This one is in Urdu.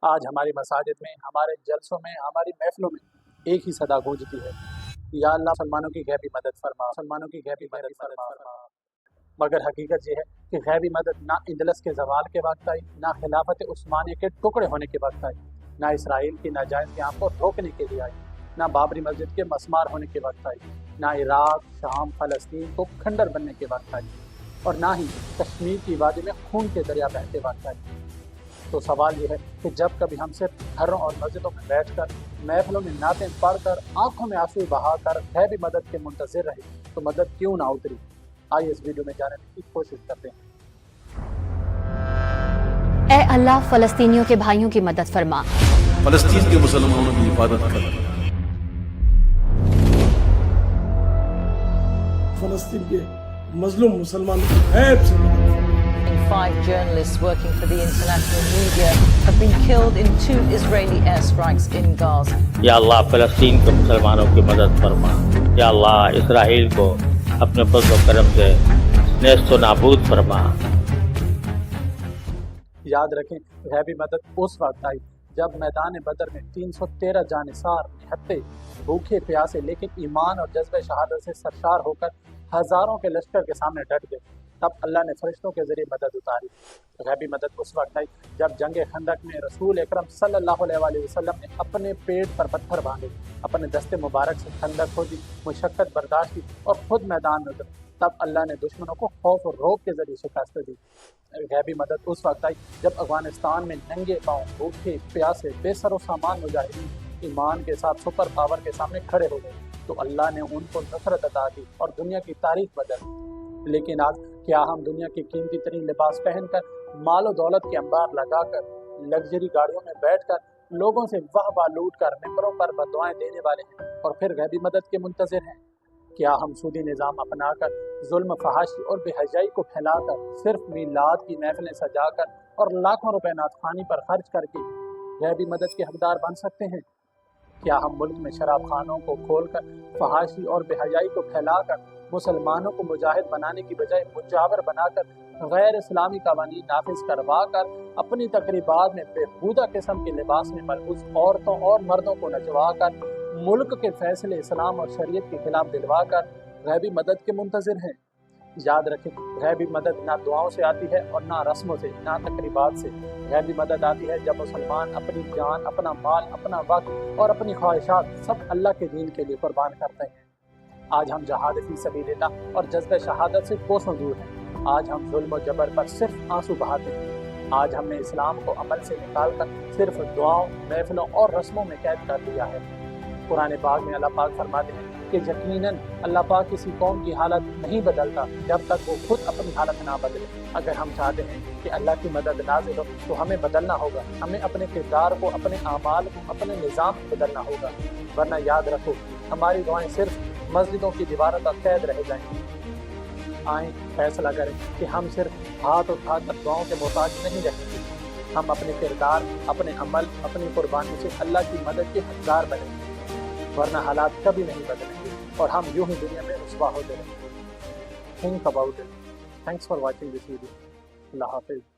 آج ہماری مساجد میں، ہمارے جلسوں میں، ہماری محفلوں میں ایک ہی صدا گونجتی ہے، یا اللہ مسلمانوں کی غیبی مدد فرما، مسلمانوں کی غیبی مدد فرما۔ مگر حقیقت یہ ہے کہ غیبی مدد نہ اندلس کے زوال کے وقت آئی، نہ خلافت عثمانیہ کے ٹکڑے ہونے کے وقت آئی، نہ اسرائیل کی ناجائز قیام کو روکنے کے لیے آئی، نہ بابری مسجد کے مسمار ہونے کے وقت آئی، نہ عراق، شام، فلسطین کو کھنڈر بننے کے وقت آئی، اور نہ ہی کشمیر کی وادی میں خون کے دریا بہتے وقت آئی۔ تو سوال یہ ہے کہ جب کبھی ہم صرف گھروں اور مسجدوں میں بیٹھ کر، محفلوں میں نعتیں پڑھ کر، آنکھوں میں آنسو بہا کر غیبی مدد کے منتظر رہے تو مدد کیوں نہ اتری؟ آئیے اس ویڈیو میں جاننے کی کوشش کرتے ہیں۔ اے اللہ فلسطینیوں کے بھائیوں کی مدد فرما، فلسطین کے مسلمانوں کی حفاظت کر، فلسطین کے مظلوم مسلمانوں کی غیب سے مدد۔ 5 journalists working for the international media have been killed in 2 Israeli airstrikes in Gaza. یا اللہ فلسطین کے مسلمانوں کی مدد فرما، یا اللہ اسرائیل کو اپنے فضل و کرم سے نیست و نابود فرما۔ یاد رکھیں، غیبی مدد اس وقت آئی جب میدان بدر میں 313 جانثار نہتے، بھوکے پیاسے لیکن ایمان اور جذبہ شہادت سے سرشار ہو کر ہزاروں کے لشکر کے سامنے ڈٹ گئے۔ تب اللہ نے فرشتوں کے ذریعے مدد اتاری۔ غیبی مدد اس وقت آئی جب جنگ خندق میں رسول اکرم صلی اللہ علیہ وآلہ وسلم نے اپنے پیٹ پر پتھر باندھے، اپنے دست مبارک سے خندق کھودی، مشقت برداشت کی اور خود میدان میں اترے۔ تب اللہ نے دشمنوں کو خوف اور رعب کے ذریعے شکست دی۔ غیبی مدد اس وقت آئی جب افغانستان میں ننگے پاؤں، بھوکے پیاسے، بے سر و سامان مجاہدین ایمان کے ساتھ سپر پاور کے سامنے کھڑے ہو گئے تو اللہ نے ان کو نصرت عطا کی اور دنیا کی تاریخ بدل دی۔ لیکن آج کیا ہم دنیا کے قیمتی ترین لباس پہن کر، مال و دولت کے انبار لگا کر، لگژری گاڑیوں میں بیٹھ کر، لوگوں سے واہ واہ لوٹ کر ممبروں پر بددعائیں دینے والے ہیں اور پھر غیبی مدد کے منتظر ہیں؟ کیا ہم سودی نظام اپنا کر، ظلم، فحاشی اور بے حیائی کو پھیلا کر، صرف میلاد کی محفلیں سجا کر اور لاکھوں روپے نعت خوانی پر خرچ کر کے غیبی مدد کے حقدار بن سکتے ہیں؟ کیا ہم ملک میں شراب خانوں کو کھول کر، فحاشی اور بے حیائی کو پھیلا کر، مسلمانوں کو مجاہد بنانے کی بجائے مجاور بنا کر، غیر اسلامی قوانین نافذ کروا کر، اپنی تقریبات میں بےہودہ قسم کے لباس میں ملبوس عورتوں اور مردوں کو نچوا کر، ملک کے فیصلے اسلام اور شریعت کے خلاف دلوا کر غیبی مدد کے منتظر ہیں؟ یاد رکھیں، غیبی مدد نہ دعاؤں سے آتی ہے اور نہ رسموں سے، نہ تقریبات سے۔ غیبی مدد آتی ہے جب مسلمان اپنی جان، اپنا مال، اپنا وقت اور اپنی خواہشات سب اللہ کے دین کے لیے قربان کرتے ہیں۔ آج ہم جہاد فی سبیل اللہ اور جذبہ شہادت سے کوسوں دور ہیں۔ آج ہم ظلم و جبر پر صرف آنسو بہاتے ہیں۔ آج ہم نے اسلام کو عمل سے نکال کر صرف دعاؤں، محفلوں اور رسموں میں قید کر دیا ہے۔ قرآن پاک میں اللہ پاک فرماتے ہیں کہ یقیناً اللہ پاک کسی قوم کی حالت نہیں بدلتا جب تک وہ خود اپنی حالت نہ بدلے۔ اگر ہم چاہتے ہیں کہ اللہ کی مدد نازل ہو تو ہمیں بدلنا ہوگا، ہمیں اپنے کردار کو، اپنے اعمال کو، اپنے نظام کو بدلنا ہوگا، ورنہ یاد رکھو ہماری دعائیں صرف مسجدوں کی دیواروں تک قید رہ جائیں گی۔ آئیں فیصلہ کریں کہ ہم صرف ہاتھ اٹھا کر دعاؤں کے محتاج نہیں رہیں گے، ہم اپنے کردار، اپنے عمل، اپنی قربانی سے اللہ کی مدد کے حقدار بنیں گے، ورنہ حالات کبھی نہیں بدلیں گے اور ہم یوں ہی دنیا میں رسوا ہوتے رہیں گے۔ Think about it. Thanks for watching this video. اللہ حافظ۔